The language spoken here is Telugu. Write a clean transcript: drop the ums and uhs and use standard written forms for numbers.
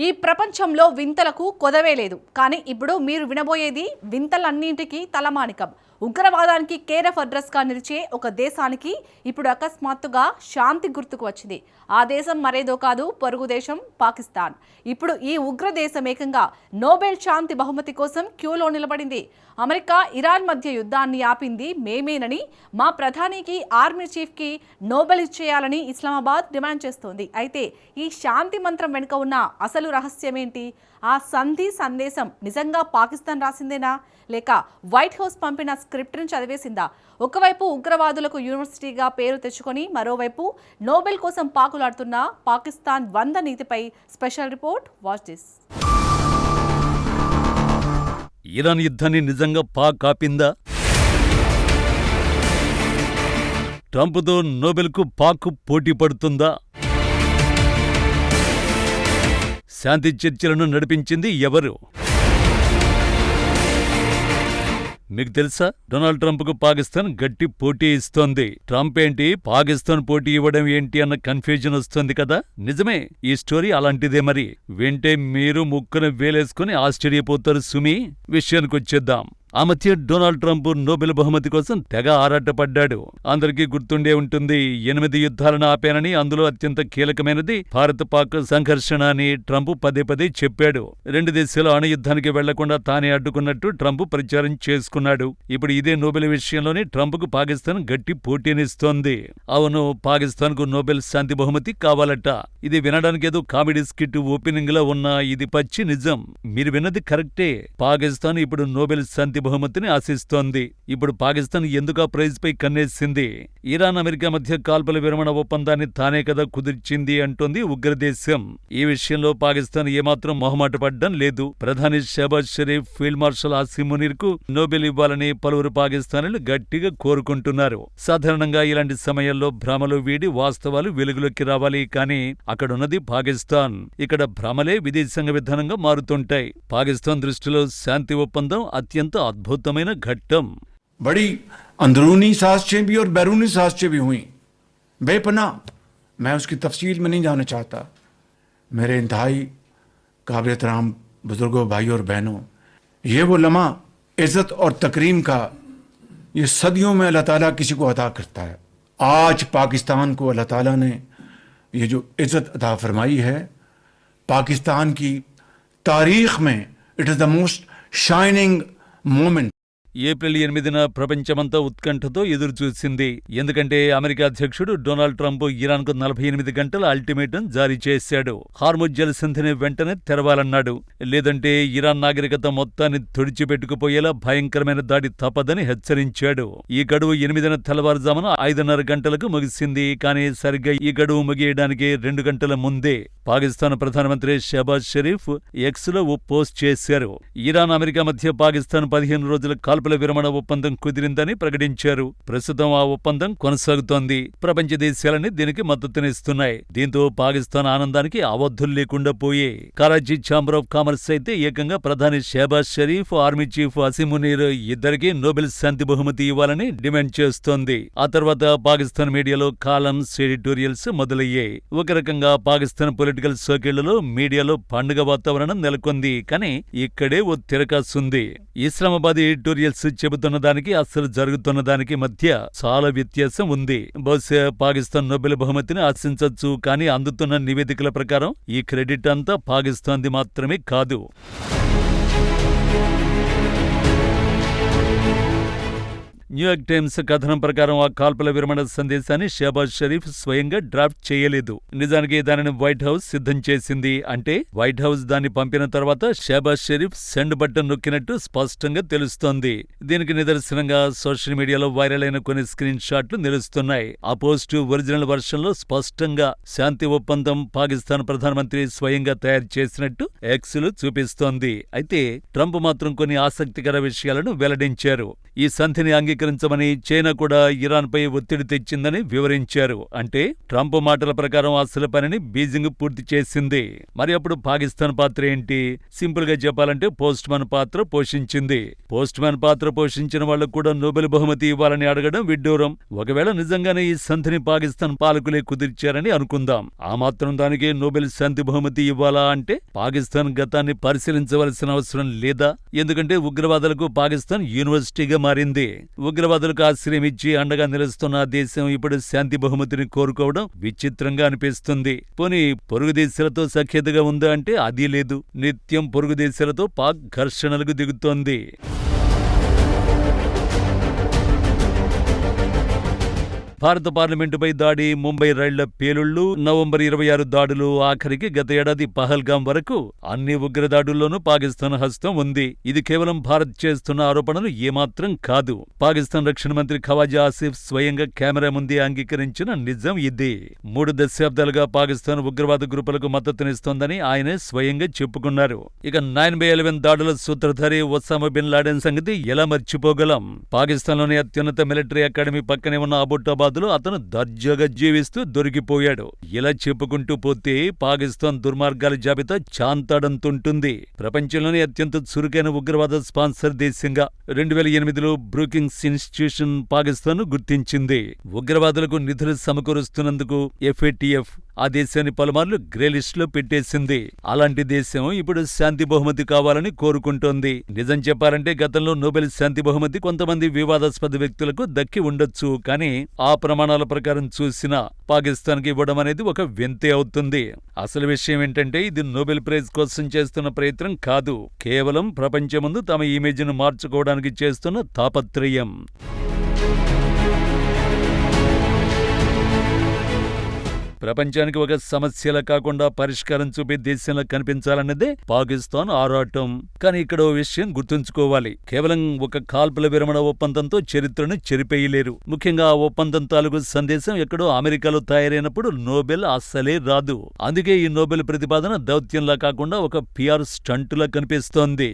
ఈ ప్రపంచంలో వింతలకు కొదవే లేదు. కానీ ఇప్పుడు మీరు వినబోయేది వింతలన్నింటికీ తలమానికం. ఉగ్రవాదానికి కేర్ ఆఫ్ అడ్రస్గా నిలిచే ఒక దేశానికి ఇప్పుడు అకస్మాత్తుగా శాంతి గుర్తుకు వచ్చింది. ఆ దేశం మరేదో కాదు, పొరుగు దేశం పాకిస్తాన్. ఇప్పుడు ఈ ఉగ్ర దేశం ఏకంగా నోబెల్ శాంతి బహుమతి కోసం క్యూలో నిలబడింది. అమెరికా ఇరాన్ మధ్య యుద్ధాన్ని ఆపింది మేమేనని, మా ప్రధానికి ఆర్మీ చీఫ్కి నోబెల్ ఇచ్చేయాలని ఇస్లామాబాద్ డిమాండ్ చేస్తోంది. అయితే ఈ శాంతి మంత్రం వెనుక ఉన్న అసలు రహస్యమేంటి? ఆ సంధి సందేశం నిజంగా పాకిస్తాన్ రాసిందేనా, లేక వైట్ హౌస్ పంపిన స్క్రిప్ట్ను చదివేసిందా? ఒకవైపు ఉగ్రవాదులకు యూనివర్సిటీగా పేరు తెచ్చుకొని, మరోవైపు నోబెల్ కోసం పాకులాడుతున్న పాకిస్తాన్ 100 నీతిపై special report. Watch this. Iran యుద్ధాన్ని నిజంగా పాక్ ఆపిందా? ట్రంప్తో నోబెల్కు పాక్ పోటీ పడుతుందా? శాంతి చర్చలను నడిపించింది ఎవరు? మీకు తెలుసా, డొనాల్డ్ ట్రంప్కు పాకిస్తాన్ గట్టి పోటీ ఇస్తోంది. ట్రంప్ ఏంటి, పాకిస్తాన్ పోటీ ఇవ్వడం ఏంటి అన్న కన్ఫ్యూజన్ వస్తుంది కదా. నిజమే, ఈ స్టోరీ అలాంటిదే. మరి వింటే మీరు ముక్కును వేలేసుకుని ఆశ్చర్యపోతారు. సుమి, విషయానికి వచ్చేద్దాం. ఆ మధ్య డొనాల్డ్ ట్రంప్ నోబెల్ బహుమతి కోసం తెగ ఆరాటపడ్డాడు. అందరికీ గుర్తుండే ఉంటుంది, 8 యుద్ధాలను ఆపానని, అందులో అత్యంత కీలకమైనది భారత్ పాక్ సంఘర్షణ అని ట్రంప్ పదే పదే చెప్పాడు. 2 దేశాలు అణు యుద్ధానికి వెళ్లకుండా తానే అడ్డుకున్నట్టు ట్రంప్ ప్రచారం చేసుకున్నాడు. ఇప్పుడు ఇదే నోబెల్ విషయంలోనే ట్రంప్కు పాకిస్తాన్ గట్టి పోటీనిస్తోంది. అవును, పాకిస్తాన్కు నోబెల్ శాంతి బహుమతి కావాలట. ఇది వినడానికి ఏదో కామెడీ స్కిట్ ఓపెనింగ్ లా ఉన్న ఇది పచ్చి నిజం. మీరు విన్నది కరెక్టే. పాకిస్తాన్ ఇప్పుడు నోబెల్ శాంతి బహుమతిని ఆశిస్తోంది. ఇప్పుడు పాకిస్తాన్ ఎందుకు ఆ ప్రైజ్ పై కన్నేసింది? ఇరాన్ అమెరికా మధ్య కాల్పుల విరమణ ఒప్పందాన్ని తానే కదా కుదిర్చింది అంటోంది ఉగ్రదేశం. ఈ విషయంలో పాకిస్తాన్ ఏమాత్రం మొహమాట పడ్డం లేదు. ప్రధాని షహబాజ్ షరీఫ్, ఫీల్డ్ మార్షల్ ఆసిమ్ మునీర్ కు నోబెల్ ఇవ్వాలని పలువురు పాకిస్తానీలు గట్టిగా కోరుకుంటున్నారు. సాధారణంగా ఇలాంటి సమయాల్లో భ్రమలు వీడి వాస్తవాలు వెలుగులోకి రావాలి. కానీ అక్కడున్నది పాకిస్తాన్. ఇక్కడ భ్రమలే విదేశాంగ విధానంగా మారుతుంటాయి. పాకిస్తాన్ దృష్టిలో శాంతి ఒప్పందం అత్యంత అద్భుతమైన ఘట్టం. बड़ी अंदरूनी साजिशें भी और बैरूनी साजिशें भी हुई बेपनाह. मैं उसकी तफसील में नहीं जाना चाहता. मेरे इंतहाई काबिल एहतराम बुजुर्गों, भाइयों और बहनों, ये वो लम्हा इज़्ज़त और तकरीम का ये सदियों में अल्लाह ताला किसी को अता करता है. आज पाकिस्तान को अल्लाह ताला ने ये जो इज़्ज़त अता फरमाई है, पाकिस्तान की तारीख में it is the most shining moment. April 8న ప్రపంచమంతా ఉత్కంఠతో ఎదురుచూసింది. ఎందుకంటే అమెరికా అధ్యక్షుడు డొనాల్డ్ ట్రంప్ ఇరాన్కు 48 గంటల అల్టిమేటం జారీ చేశాడు. హార్ముజ్ జలసంధిని వెంటనే తెరవాలన్నాడు. లేదంటే ఇరాన్ నాగరికత మొత్తాన్ని తుడిచిపెట్టుకుపోయేలా భయంకరమైన దాడి తప్పదని హెచ్చరించాడు. ఈ గడువు 8న తెల్లవారుజామున 5:30 గంటలకు ముగిసింది. కానీ సరిగ్గా ఈ గడువు ముగియడానికి 2 గంటల ముందే పాకిస్తాన్ ప్రధానమంత్రి షహబాజ్ షరీఫ్ ఎక్స్లో ఓ పోస్ట్ చేశారు. ఇరాన్ అమెరికా మధ్య పాకిస్తాన్ 15 రోజుల కాల్పుల విరమణ ఒప్పందం కుదిరిందని ప్రకటించారు. ప్రస్తుతం ఆ ఒప్పందం కొనసాగుతోంది. ప్రపంచ దేశాలన్నీ దీనికి మద్దతునిస్తున్నాయి. దీంతో పాకిస్తాన్ ఆనందానికి అవధులు లేకుండా పోయాయి. కరాచీ ఛాంబర్ ఆఫ్ కామర్స్ అయితే ఏకంగా ప్రధాని షహబాజ్ షరీఫ్, ఆర్మీ చీఫ్ ఆసిమ్ మునీర్ ఇద్దరికీ నోబెల్ శాంతి బహుమతి ఇవ్వాలని డిమాండ్ చేస్తోంది. ఆ తర్వాత పాకిస్తాన్ మీడియాలో కాలమ్స్, ఎడిటోరియల్స్ మొదలయ్యాయి. ఒక రకంగా పాకిస్తాన్ పొలిటికల్ సర్కిళ్లలో, మీడియాలో పండుగ వాతావరణం నెలకొంది. కానీ ఇక్కడే ఓ తిరకాసుంది. ఇస్లామాబాద్ ఎడిటోరియల్స్ చెబుతున్న దానికి, అసలు జరుగుతున్న దానికి మధ్య చాలా వ్యత్యాసం ఉంది. బహుశా పాకిస్తాన్ నోబెల్ బహుమతిని ఆశించొచ్చు. కానీ అందుతున్న నివేదికల ప్రకారం ఈ క్రెడిట్ అంతా పాకిస్తాన్ది మాత్రమే కాదు. న్యూయార్క్ టైమ్స్ కథనం ప్రకారం ఆ కాల్పుల విరమణ సందేశాన్ని షహబాజ్ షరీఫ్ స్వయంగా డ్రాఫ్ట్ చేయలేదు. నిజానికి దానిని వైట్ హౌస్ సిద్ధం చేసింది. అంటే వైట్ హౌస్ దాన్ని పంపిన తర్వాత షహబాజ్ షరీఫ్ సెండ్ బటన్ నొక్కినట్టు స్పష్టంగా తెలుస్తోంది. దీనికి నిదర్శనంగా సోషల్ మీడియాలో వైరల్ అయిన కొన్ని స్క్రీన్ షాట్లు నిలుస్తున్నాయి. ఆ పోస్టు ఒరిజినల్ వర్షన్లో స్పష్టంగా శాంతి ఒప్పందం పాకిస్తాన్ ప్రధానమంత్రి స్వయంగా తయారు చేసినట్టు ఎక్స్లో చూపిస్తోంది. అయితే ట్రంప్ మాత్రం కొన్ని ఆసక్తికర విషయాలను వెల్లడించారు. ఈ సంధిని అంగీకరించమని చైనా కూడా ఇరాన్పై ఒత్తిడి తెచ్చిందని వివరించారు. అంటే ట్రంప్ మాటల ప్రకారం అసలు పనిని బీజింగ్ పూర్తి చేసింది. మరి అప్పుడు పాకిస్తాన్ పాత్ర ఏంటి? సింపుల్ గా చెప్పాలంటే పోస్ట్ మ్యాన్ పాత్ర పోషించింది. పోస్ట్ మ్యాన్ పాత్ర పోషించిన వాళ్లకు కూడా నోబెల్ బహుమతి ఇవ్వాలని అడగడం విడ్డూరం. ఒకవేళ నిజంగానే ఈ సంధిని పాకిస్తాన్ పాలకులే కుదిర్చారని అనుకుందాం. ఆ మాత్రం దానికి నోబెల్ శాంతి బహుమతి ఇవ్వాలా అంటే పాకిస్తాన్ గతాన్ని పరిశీలించవలసిన అవసరం లేదా? ఎందుకంటే ఉగ్రవాదులకు పాకిస్తాన్ యూనివర్సిటీగా మారింది. ఉగ్రవాదులకు ఆశ్రయం ఇచ్చి అండగా నిలుస్తున్న ఆ దేశం ఇప్పుడు శాంతి బహుమతిని కోరుకోవడం విచిత్రంగా అనిపిస్తుంది. పోనీ పొరుగు దేశాలతో సఖ్యతగా ఉందా అంటే అది లేదు. నిత్యం పొరుగు దేశాలతో పాక్ ఘర్షణలకు దిగుతోంది. భారత పార్లమెంటుపై దాడి, ముంబై రైళ్ల పేలుళ్లు, నవంబర్ 26 దాడులు, ఆఖరికి గత ఏడాది పహల్గాం వరకు అన్ని ఉగ్రదాడుల్లోనూ పాకిస్తాన్ హస్తం ఉంది. ఇది కేవలం భారత్ చేస్తున్న ఆరోపణలు ఏమాత్రం కాదు. పాకిస్తాన్ రక్షణ మంత్రి ఖవాజా ఆసిఫ్ స్వయంగా కెమెరా ముందే అంగీకరించిన నిజం ఇది. 3 దశాబ్దాలుగా పాకిస్తాన్ ఉగ్రవాద గ్రూపులకు మద్దతునిస్తోందని ఆయనే స్వయంగా చెప్పుకున్నారు. ఇక 9/11 దాడుల సూత్రధారి ఒసామా బిన్ లాడెన్ సంగతి ఎలా మర్చిపోగలం? పాకిస్తాన్లోని అత్యున్నత మిలిటరీ అకాడమీ పక్కనే ఉన్న అబుటాబాద్ అతను దర్జాగా జీవిస్తూ దొరికిపోయాడు. ఇలా చెప్పుకుంటూ పోతే పాకిస్తాన్ దుర్మార్గాల జాబితా చాంతాడంతుంటుంది. ప్రపంచంలోనే అత్యంత చురుకైన ఉగ్రవాద స్పాన్సర్ దేశంగా 2008లో బ్రూకింగ్స్ ఇన్స్టిట్యూషన్ పాకిస్తాన్ గుర్తించింది. ఉగ్రవాదులకు నిధులు సమకూరుస్తున్నందుకు FATF ఆ దేశాన్ని పలుమార్లు గ్రే లిస్టులో పెట్టేసింది. అలాంటి దేశం ఇప్పుడు శాంతి బహుమతి కావాలని కోరుకుంటోంది. నిజం చెప్పాలంటే గతంలో నోబెల్ శాంతి బహుమతి కొంతమంది వివాదాస్పద వ్యక్తులకు దక్కి ఉండొచ్చు. కానీ ఆ ప్రమాణాల ప్రకారం చూసినా పాకిస్తాన్కి ఇవ్వడం అనేది ఒక వింతే అవుతుంది. అసలు విషయం ఏంటంటే ఇది నోబెల్ ప్రైజ్ కోసం చేస్తున్న ప్రయత్నం కాదు. కేవలం ప్రపంచం ముందు తమ ఇమేజ్ను మార్చుకోవడానికి చేస్తున్న తాపత్రయం. ప్రపంచానికి ఒక సమస్యలా కాకుండా పరిష్కారం చూపే దేశంలా కనిపించాలన్నదే పాకిస్తాన్ ఆరాటం. కానీ ఇక్కడ ఓ విషయం గుర్తుంచుకోవాలి. కేవలం ఒక కాల్పుల విరమణ ఒప్పందంతో చరిత్రను చెరిపేయలేరు. ముఖ్యంగా ఆ ఒప్పందం తాలూకు సందేశం ఎక్కడో అమెరికాలో తయారైనప్పుడు నోబెల్ అస్సలే రాదు. అందుకే ఈ నోబెల్ ప్రతిపాదన దౌత్యంలా కాకుండా ఒక PR స్టంటులా కనిపిస్తోంది.